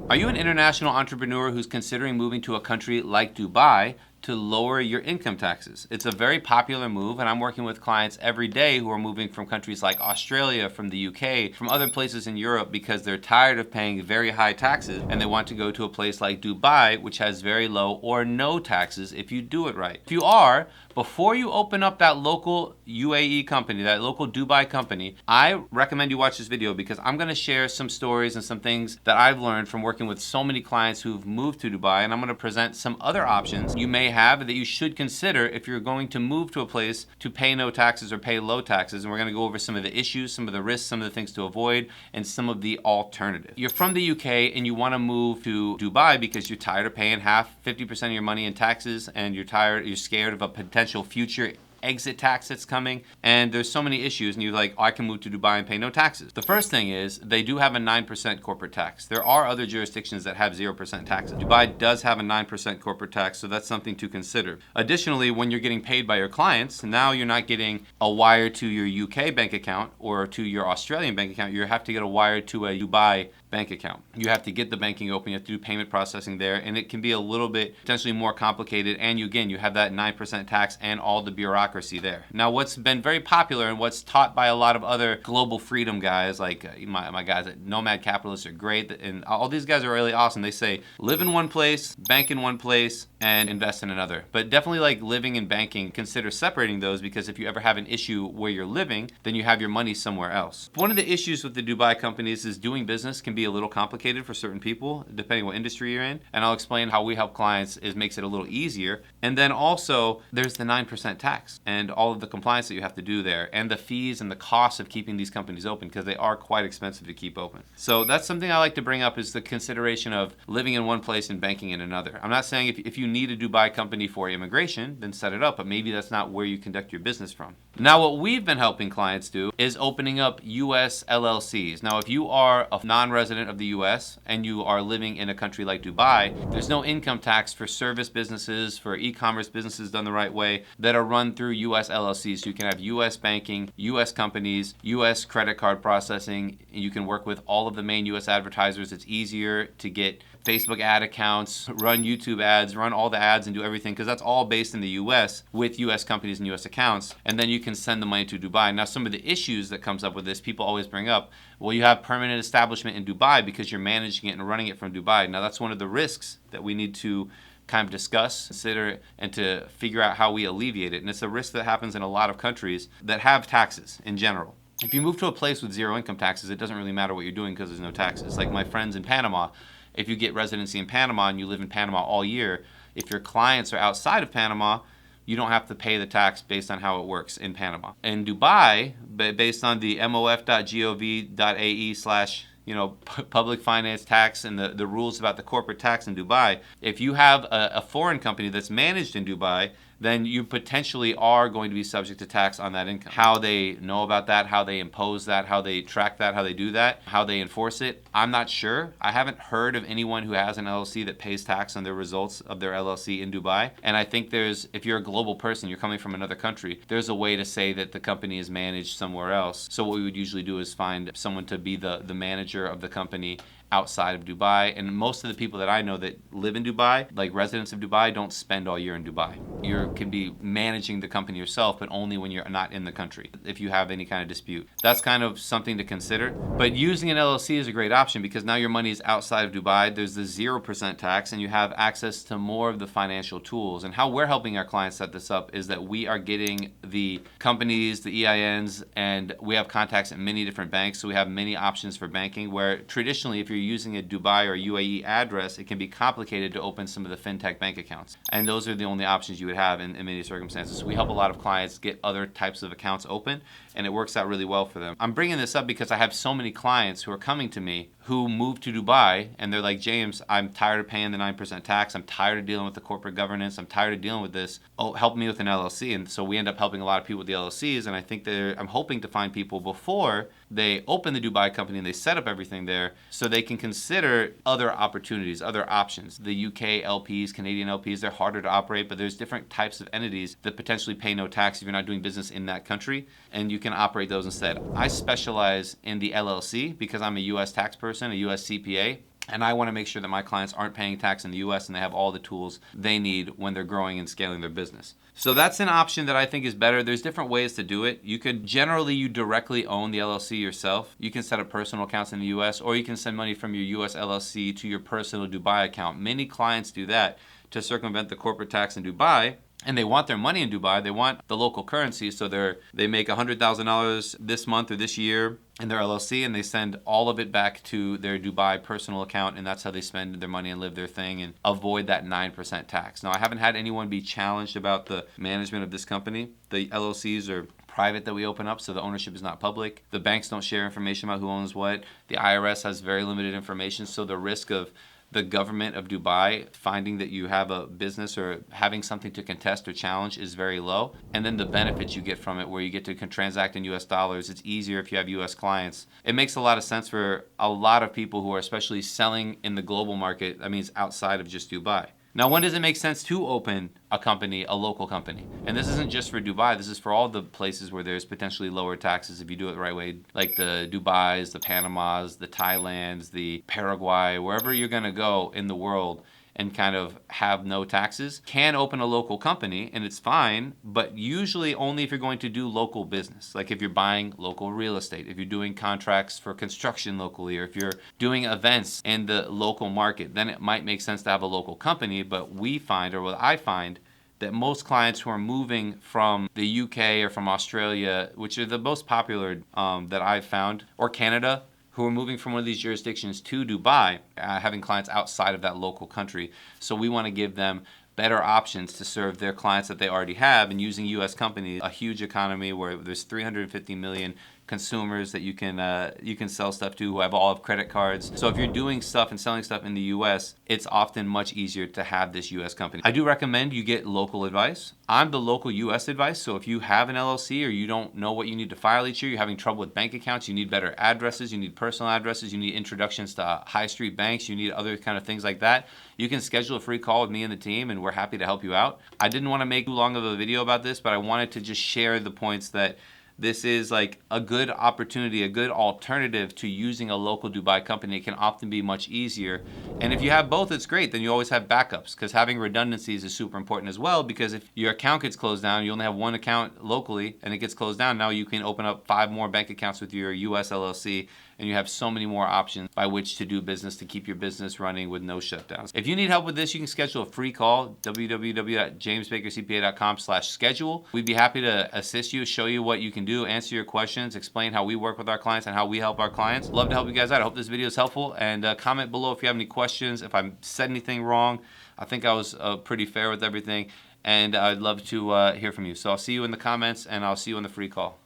Are you an international entrepreneur who's considering moving to a country like Dubai to lower your income taxes? It's a very popular move, and I'm working with clients every day who are moving from countries like Australia, from the UK, from other places in Europe because they're tired of paying very high taxes and they want to go to a place like Dubai, which has very low or no taxes if you do it right. If you are, before you open up that local UAE company, that local Dubai company, I recommend you watch this video because I'm going to share some stories and some things that I've learned from working with so many clients who've moved to Dubai, and I'm going to present some other options you may have that you should consider if you're going to move to a place to pay no taxes or pay low taxes. And we're going to go over some of the issues, some of the risks, some of the things to avoid, and some of the alternatives. You're from the UK and you want to move to Dubai because you're tired of paying 50% of your money in taxes, and you're scared of a potential future exit tax that's coming, and there's so many issues, and you're like, oh, I can move to Dubai and pay no taxes. The first thing is they do have a 9% corporate tax. There are other jurisdictions that have 0% taxes. Dubai does have a 9% corporate tax, so that's something to consider. Additionally, when you're getting paid by your clients, now you're not getting a wire to your UK bank account or to your Australian bank account. You have to get a wire to a Dubai bank account. You have to get the banking open, you have to do payment processing there, and it can be a little bit potentially more complicated, and you have that 9% tax and all the bureaucracy there. Now, what's been very popular and what's taught by a lot of other global freedom guys, like my guys at Nomad Capitalists are great, and all these guys are really awesome. They say live in one place, bank in one place, and invest in another. But definitely, like living and banking, consider separating those, because if you ever have an issue where you're living, then you have your money somewhere else. One of the issues with the Dubai companies is doing business can be a little complicated for certain people, depending what industry you're in. And I'll explain how we help clients makes it a little easier. And then also, there's the 9% tax and all of the compliance that you have to do there, and the fees and the costs of keeping these companies open, because they are quite expensive to keep open. So that's something I like to bring up, is the consideration of living in one place and banking in another. I'm not saying if you need a Dubai company for immigration, then set it up, but maybe that's not where you conduct your business from. Now, what we've been helping clients do is opening up US LLCs. Now, if you are a non-resident of the US and you are living in a country like Dubai, there's no income tax for service businesses, for e-commerce businesses done the right way, that are run through US LLCs. So you can have US banking, US companies, US credit card processing. You can work with all of the main US advertisers. It's easier to get Facebook ad accounts, run YouTube ads, run all the ads and do everything, because that's all based in the US with US companies and US accounts. And then you can send the money to Dubai. Now, some of the issues that comes up with this, people always bring up, well, you have permanent establishment in Dubai because you're managing it and running it from Dubai. Now, that's one of the risks that we need to kind of discuss, consider, and to figure out how we alleviate it. And it's a risk that happens in a lot of countries that have taxes in general. If you move to a place with zero income taxes, it doesn't really matter what you're doing because there's no taxes. Like my friends in Panama, if you get residency in Panama and you live in Panama all year, if your clients are outside of Panama, you don't have to pay the tax based on how it works in Panama. In Dubai, based on the mof.gov.ae/ public finance tax and the rules about the corporate tax in Dubai, if you have a foreign company that's managed in Dubai, then you potentially are going to be subject to tax on that income. How they know about that, how they impose that, how they track that, how they do that, how they enforce it, I'm not sure. I haven't heard of anyone who has an LLC that pays tax on their results of their LLC in Dubai. And I think if you're a global person, you're coming from another country, there's a way to say that the company is managed somewhere else. So what we would usually do is find someone to be the manager of the company outside of Dubai. And most of the people that I know that live in Dubai, like residents of Dubai, don't spend all year in Dubai. You can be managing the company yourself, but only when you're not in the country, if you have any kind of dispute. That's kind of something to consider. But using an LLC is a great option because now your money is outside of Dubai. There's the 0% tax, and you have access to more of the financial tools. And how we're helping our clients set this up is that we are getting the companies, the EINs, and we have contacts at many different banks. So we have many options for banking, where traditionally, if you're using a Dubai or UAE address, it can be complicated to open some of the fintech bank accounts. And those are the only options you would have in many circumstances. So we help a lot of clients get other types of accounts open, and it works out really well for them. I'm bringing this up because I have so many clients who are coming to me who moved to Dubai, and they're like, James, I'm tired of paying the 9% tax. I'm tired of dealing with the corporate governance. I'm tired of dealing with this. Oh, help me with an LLC. And so we end up helping a lot of people with the LLCs, and I think I'm hoping to find people before they open the Dubai company and they set up everything there so they can consider other opportunities, other options. The UK LPs, Canadian LPs, they're harder to operate, but there's different types of entities that potentially pay no tax if you're not doing business in that country, and you can operate those instead. I specialize in the LLC because I'm a US tax person, a US CPA. And I want to make sure that my clients aren't paying tax in the US and they have all the tools they need when they're growing and scaling their business. So that's an option that I think is better. There's different ways to do it. You directly own the LLC yourself. You can set up personal accounts in the US, or you can send money from your US LLC to your personal Dubai account. Many clients do that to circumvent the corporate tax in Dubai. And they want their money in Dubai. They want the local currency, so they make $100,000 this month or this year in their LLC, and they send all of it back to their Dubai personal account, and that's how they spend their money and live their thing and avoid that 9% tax. Now, I haven't had anyone be challenged about the management of this company. The LLCs are private that we open up, so the ownership is not public. The banks don't share information about who owns what. The IRS has very limited information, so the risk of the government of Dubai finding that you have a business or having something to contest or challenge is very low. And then the benefits you get from it, where you get to transact in US dollars, it's easier if you have US clients. It makes a lot of sense for a lot of people who are especially selling in the global market. That means outside of just Dubai. Now, when does it make sense to open a company, a local company? And this isn't just for Dubai. This is for all the places where there's potentially lower taxes if you do it the right way, like the Dubais, the Panamas, the Thailands, the Paraguay, wherever you're going to go in the world and kind of have no taxes, can open a local company, and it's fine, but usually only if you're going to do local business. Like if you're buying local real estate, if you're doing contracts for construction locally, or if you're doing events in the local market, then it might make sense to have a local company. But we find, or what I find, that most clients who are moving from the UK or from Australia, which are the most popular that I've found, or Canada, who are moving from one of these jurisdictions to Dubai, having clients outside of that local country. So we want to give them better options to serve their clients that they already have, and using U.S. companies, a huge economy where there's 350 million consumers that you can sell stuff to who have all of credit cards. So if you're doing stuff and selling stuff in the US, it's often much easier to have this US company. I do recommend you get local advice. I'm the local US advice, so if you have an LLC or you don't know what you need to file each year, you're having trouble with bank accounts, you need better addresses, you need personal addresses, you need introductions to high street banks, you need other kind of things like that, you can schedule a free call with me and the team, and we're happy to help you out. I didn't want to make too long of a video about this, but I wanted to just share the points that this is like a good opportunity, a good alternative to using a local Dubai company. It can often be much easier. And if you have both, it's great. Then you always have backups, because having redundancies is super important as well, because if your account gets closed down, you only have one account locally and it gets closed down, now you can open up 5 more bank accounts with your US LLC, and you have so many more options by which to do business to keep your business running with no shutdowns. If you need help with this, you can schedule a free call, www.jamesbakercpa.com/schedule. We'd be happy to assist you, show you what you can do, answer your questions, explain how we work with our clients and how we help our clients. Love to help you guys out. I hope this video is helpful, and comment below if you have any questions. If I said anything wrong, I think I was pretty fair with everything, and I'd love to hear from you. So I'll see you in the comments, and I'll see you in the free call.